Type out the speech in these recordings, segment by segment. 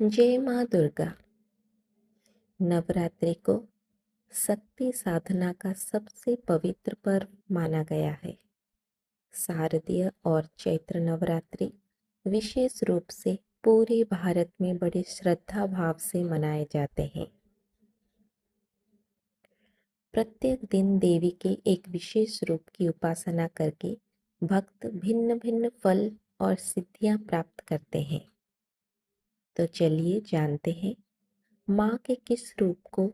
जय माँ दुर्गा। नवरात्रि को शक्ति साधना का सबसे पवित्र पर्व माना गया है। शारदीय और चैत्र नवरात्रि विशेष रूप से पूरे भारत में बड़े श्रद्धा भाव से मनाए जाते हैं। प्रत्येक दिन देवी के एक विशेष रूप की उपासना करके भक्त भिन्न भिन्न फल और सिद्धियां प्राप्त करते हैं। तो चलिए जानते हैं माँ के किस रूप को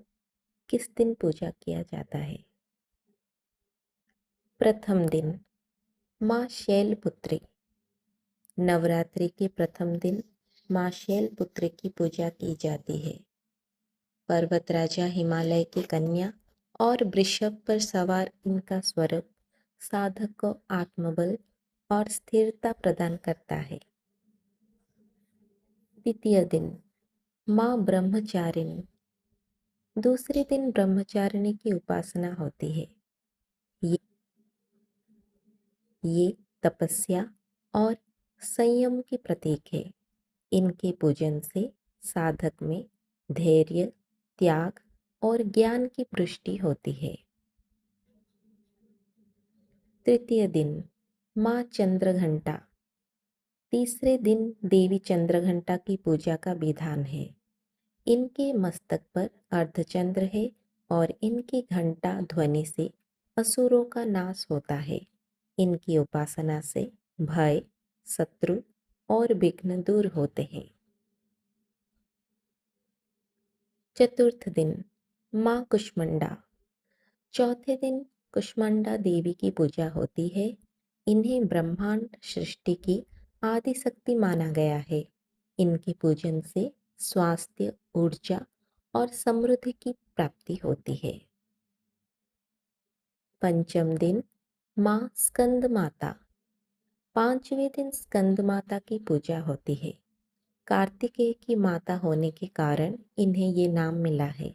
किस दिन पूजा किया जाता है। प्रथम दिन माँ शैलपुत्री। नवरात्रि के प्रथम दिन माँ शैलपुत्री की पूजा की जाती है। पर्वत राजा हिमालय की कन्या और वृषभ पर सवार इनका स्वरूप साधक को आत्मबल और स्थिरता प्रदान करता है। द्वितीय दिन माँ ब्रह्मचारिणी। दूसरे दिन ब्रह्मचारिणी की उपासना होती है। ये तपस्या और संयम की प्रतीक है। इनके पूजन से साधक में धैर्य, त्याग और ज्ञान की पुष्टि होती है। तृतीय दिन माँ चंद्रघंटा। तीसरे दिन देवी चंद्रघंटा की पूजा का विधान है। इनके मस्तक पर अर्धचंद्र है और इनकी घंटा ध्वनि से असुरों का नाश होता है। इनकी उपासना से भय, शत्रु और विघ्न दूर होते हैं। चतुर्थ दिन माँ कुष्मांडा। चौथे दिन कुष्मांडा देवी की पूजा होती है। इन्हें ब्रह्मांड सृष्टि की आदि शक्ति माना गया है। इनके पूजन से स्वास्थ्य, ऊर्जा और समृद्धि की प्राप्ति होती है। पंचम दिन माँ स्कंद माता। पांचवें दिन स्कंद माता की पूजा होती है। कार्तिकेय की माता होने के कारण इन्हें ये नाम मिला है।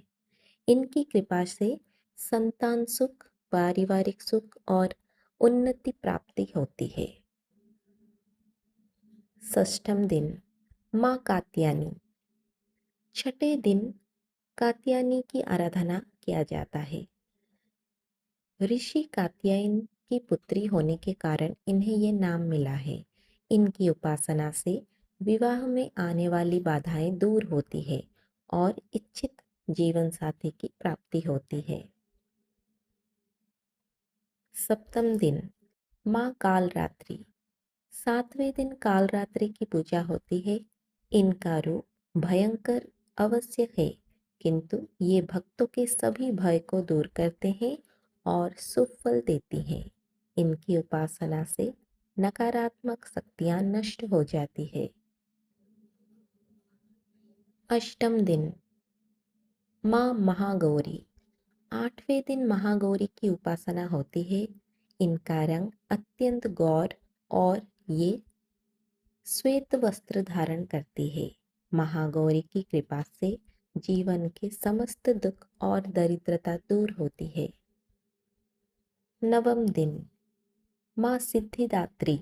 इनकी कृपा से संतान सुख, पारिवारिक सुख और उन्नति प्राप्ति होती है। षष्ठम दिन माँ कात्यायनी। छठे दिन कात्यायनी की आराधना किया जाता है। ऋषि कात्यायन की पुत्री होने के कारण इन्हें ये नाम मिला है। इनकी उपासना से विवाह में आने वाली बाधाएं दूर होती है और इच्छित जीवन साथी की प्राप्ति होती है। सप्तम दिन माँ कालरात्रि। सातवें दिन कालरात्रि की पूजा होती है। इनका रूप भयंकर अवश्य है, किंतु ये भक्तों के सभी भय को दूर करते हैं और शुभ फल देती हैं। इनकी उपासना से नकारात्मक शक्तियां नष्ट हो जाती है। अष्टम दिन माँ महागौरी। आठवें दिन महागौरी की उपासना होती है। इनका रंग अत्यंत गौर और ये श्वेत वस्त्र धारण करती है। महागौरी की कृपा से जीवन के समस्त दुख और दरिद्रता दूर होती है। नवम दिन माँ सिद्धिदात्री।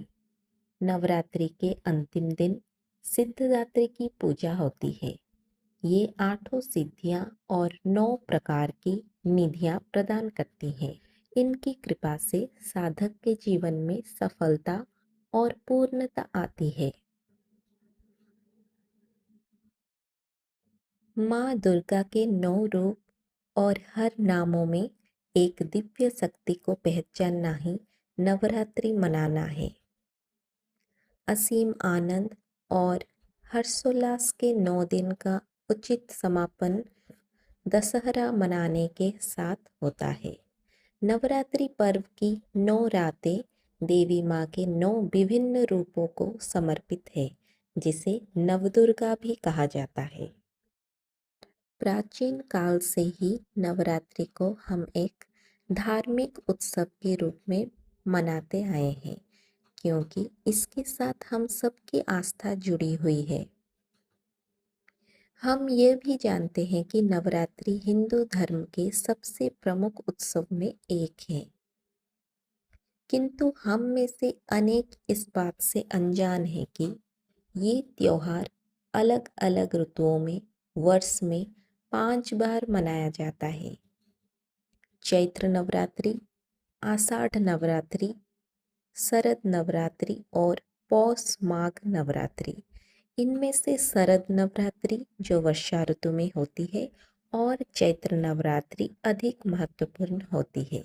नवरात्रि के अंतिम दिन सिद्धिदात्री की पूजा होती है। ये 8 सिद्धियां और 9 प्रकार की निधियां प्रदान करती हैं। इनकी कृपा से साधक के जीवन में सफलता और पूर्णता आती है। माँ दुर्गा के 9 रूप और हर नामों में एक दिव्य शक्ति को पहचानना ही नवरात्रि मनाना है। असीम आनंद और हर्षोल्लास के 9 दिन का उचित समापन दशहरा मनाने के साथ होता है। नवरात्रि पर्व की 9 रातें देवी माँ के 9 विभिन्न रूपों को समर्पित है, जिसे नवदुर्गा भी कहा जाता है। प्राचीन काल से ही नवरात्रि को हम एक धार्मिक उत्सव के रूप में मनाते आए हैं, क्योंकि इसके साथ हम सबकी आस्था जुड़ी हुई है। हम ये भी जानते हैं कि नवरात्रि हिंदू धर्म के सबसे प्रमुख उत्सव में एक है, किंतु हम में से अनेक इस बात से अनजान हैं कि ये त्योहार अलग अलग ऋतुओं में वर्ष में 5 बार मनाया जाता है। चैत्र नवरात्रि, आषाढ़ नवरात्रि, शरद नवरात्रि और पौष माघ नवरात्रि। इनमें से शरद नवरात्रि जो वर्षा ऋतु में होती है और चैत्र नवरात्रि अधिक महत्वपूर्ण होती है।